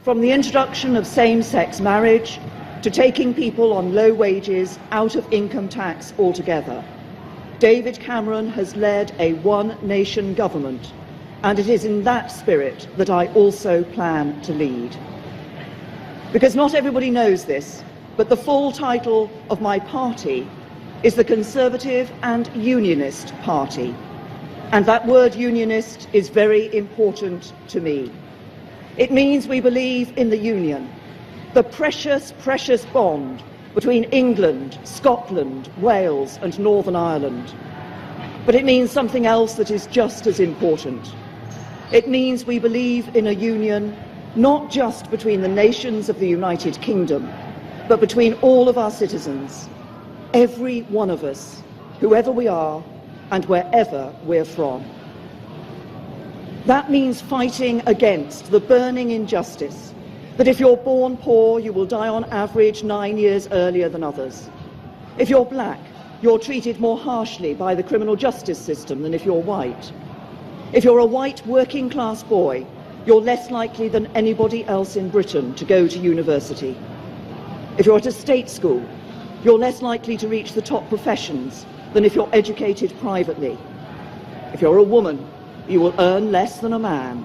From the introduction of same-sex marriage to taking people on low wages out of income tax altogether, David Cameron has led a one-nation government, and it is in that spirit that I also plan to lead. Because not everybody knows this, but the full title of my party is the Conservative and Unionist Party, and that word unionist is very important to me. It means we believe in the Union, the precious, precious bond between England, Scotland, Wales and Northern Ireland. But it means something else that is just as important. It means we believe in a union not just between the nations of the United Kingdom, but between all of our citizens, every one of us, whoever we are and wherever we're from. That means fighting against the burning injustice that if you're born poor, you will die on average 9 years earlier than others. If you're black, you're treated more harshly by the criminal justice system than if you're white. If you're a white working-class boy, you're less likely than anybody else in Britain to go to university. If you're at a state school, you're less likely to reach the top professions than if you're educated privately. If you're a woman, you will earn less than a man.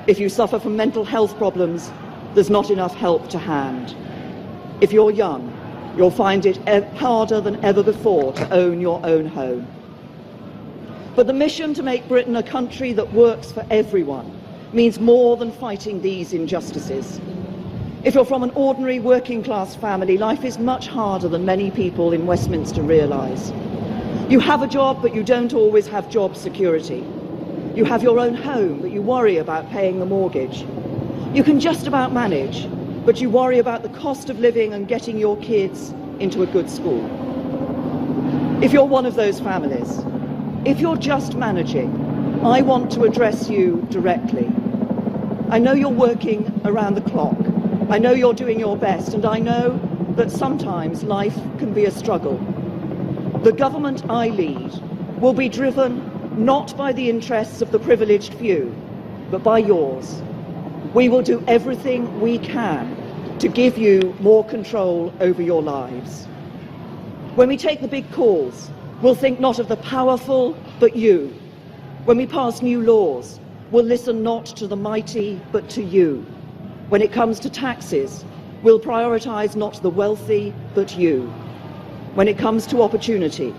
If you suffer from mental health problems, there's not enough help to hand. If you're young, you'll find it harder than ever before to own your own home. But the mission to make Britain a country that works for everyone means more than fighting these injustices. If you're from an ordinary working-class family, life is much harder than many people in Westminster realise. You have a job, but you don't always have job security. You have your own home, but you worry about paying the mortgage. You can just about manage, but you worry about the cost of living and getting your kids into a good school. If you're one of those families, if you're just managing, I want to address you directly. I know you're working around the clock. I know you're doing your best, and I know that sometimes life can be a struggle. The government I lead will be driven not by the interests of the privileged few, but by yours. We will do everything we can to give you more control over your lives. When we take the big calls, we'll think not of the powerful, but you. When we pass new laws, we'll listen not to the mighty, but to you. When it comes to taxes, we'll prioritise not the wealthy, but you. When it comes to opportunity,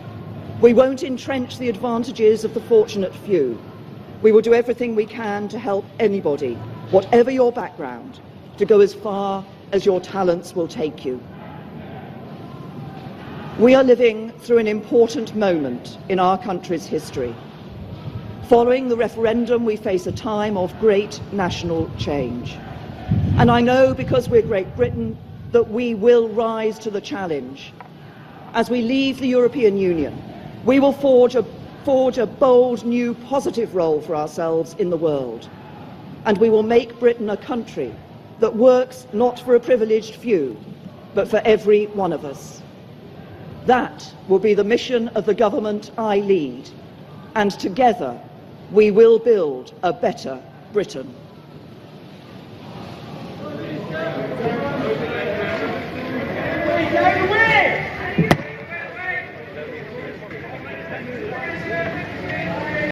we won't entrench the advantages of the fortunate few. We will do everything we can to help anybody, whatever your background, to go as far as your talents will take you. We are living through an important moment in our country's history. Following the referendum, we face a time of great national change. And I know, because we're Great Britain, that we will rise to the challenge. As we leave the European Union, we will forge a bold, new, positive role for ourselves in the world. And we will make Britain a country that works not for a privileged few, but for every one of us. That will be the mission of the government I lead, and together we will build a better Britain.